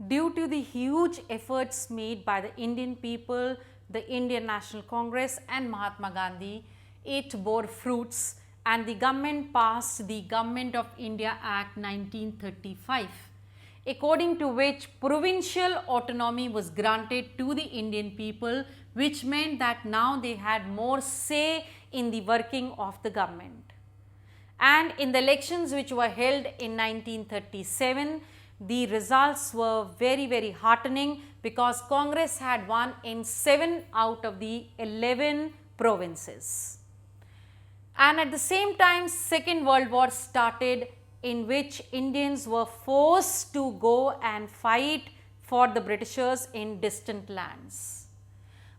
Due to the huge efforts made by the Indian people, the Indian National Congress and Mahatma Gandhi, it bore fruits and the government passed the Government of India Act 1935, according to which provincial autonomy was granted to the Indian people, which meant that now they had more say in the working of the government. And in the elections which were held in 1937, the results were very heartening because Congress had won in 7 out of the 11 provinces. And at the same time, Second World War started, in which Indians were forced to go and fight for the Britishers in distant lands.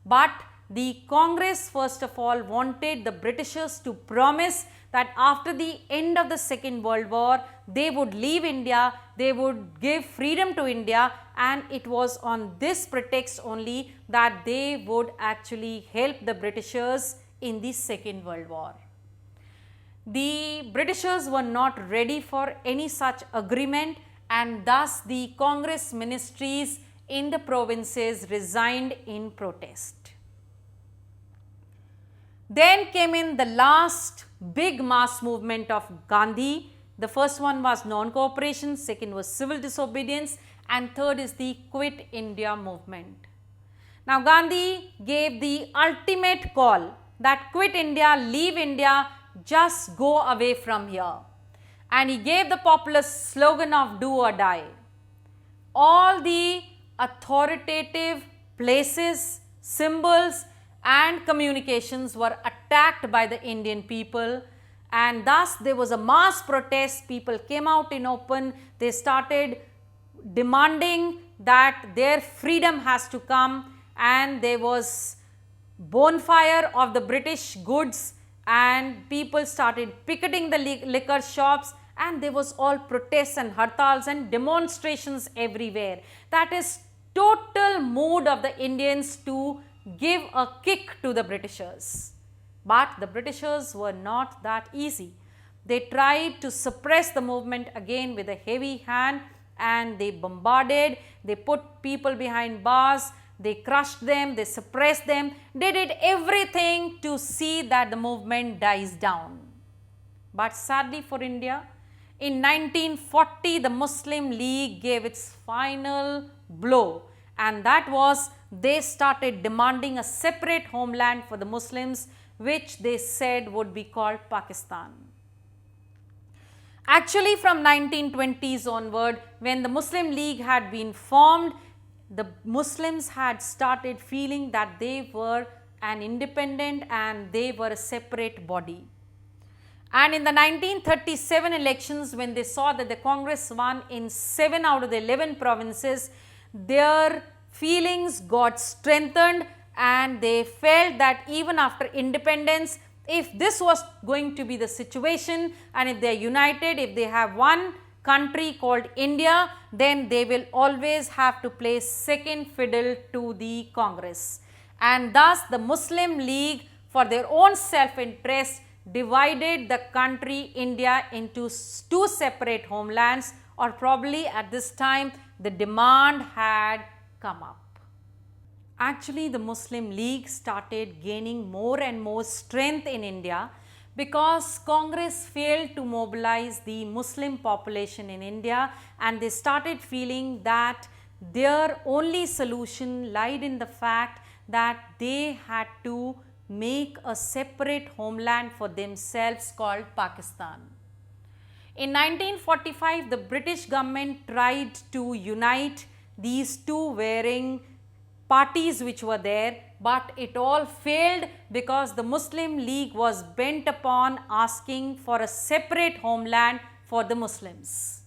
But the Congress first of all wanted the Britishers to promise that after the end of the Second World War, they would leave India, they would give freedom to India, and it was on this pretext only that they would actually help the Britishers in the Second World War. The Britishers were not ready for any such agreement, and thus the Congress ministries in the provinces resigned in protest. Then came in the last big mass movement of Gandhi. The first one was non-cooperation, second was civil disobedience, and third is the Quit India movement. Now Gandhi gave the ultimate call that quit India, leave India, just go away from here. And he gave the popular slogan of do or die. All the authoritative places, symbols and communications were attacked by the Indian people, and thus there was a mass protest. People came out in open, they started demanding that their freedom has to come, and there was bonfire of the British goods and people started picketing the liquor shops, and there was all protests and hartals and demonstrations everywhere. That is total mood of the Indians to give a kick to the Britishers. But the Britishers were not that easy. They tried to suppress the movement again with a heavy hand, and they bombarded, they put people behind bars, they crushed them, they suppressed them, they did everything to see that the movement dies down. But sadly for India, in 1940 the Muslim League gave its final blow, and that was they started demanding a separate homeland for the Muslims, which they said would be called Pakistan. Actually from 1920s onward, when the Muslim League had been formed, the Muslims had started feeling that they were an independent and they were a separate body. And in the 1937 elections, when they saw that the Congress won in 7 out of the 11 provinces, their feelings got strengthened, and they felt that even after independence, if this was going to be the situation and if they are united, if they have one country called India, then they will always have to play second fiddle to the Congress. And thus the Muslim League, for their own self-interest, divided the country India into 2 separate homelands, or probably at this time the demand had come up. Actually, the Muslim League started gaining more and more strength in India because Congress failed to mobilize the Muslim population in India, and they started feeling that their only solution lied in the fact that they had to make a separate homeland for themselves called Pakistan. In 1945, the British government tried to unite these 2 varying parties which were there, but it all failed because the Muslim League was bent upon asking for a separate homeland for the Muslims.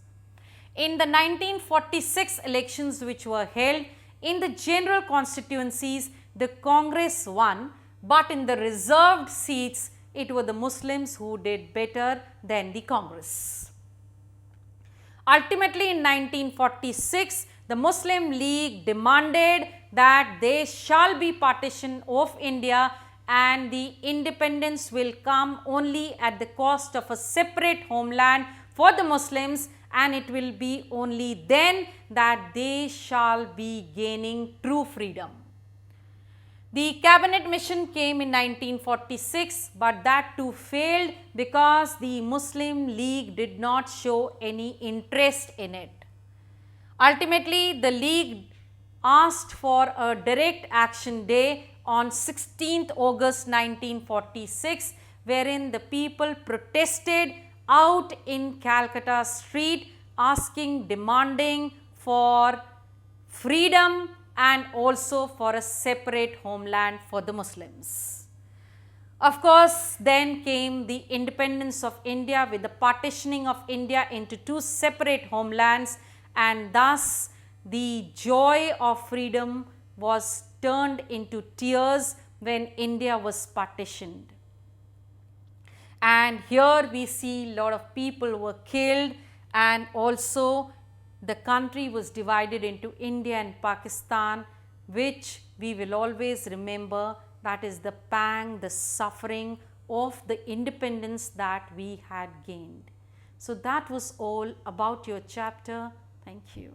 In the 1946 elections which were held, in the general constituencies, the Congress won, but in the reserved seats, it were the Muslims who did better than the Congress. Ultimately, in 1946, the Muslim League demanded that there shall be partition of India, and the independence will come only at the cost of a separate homeland for the Muslims, and it will be only then that they shall be gaining true freedom. The cabinet mission came in 1946, but that too failed because the Muslim League did not show any interest in it. Ultimately, the League asked for a direct action day on 16th August 1946, wherein the people protested out in Calcutta street asking, demanding for freedom and also for a separate homeland for the Muslims. Of course, then came the independence of India with the partitioning of India into two separate homelands, and thus the joy of freedom was turned into tears when India was partitioned. And here we see a lot of people were killed, and also the country was divided into India and Pakistan, which we will always remember. That is the pang, the suffering of the independence that we had gained. So that was all about your chapter. Thank you.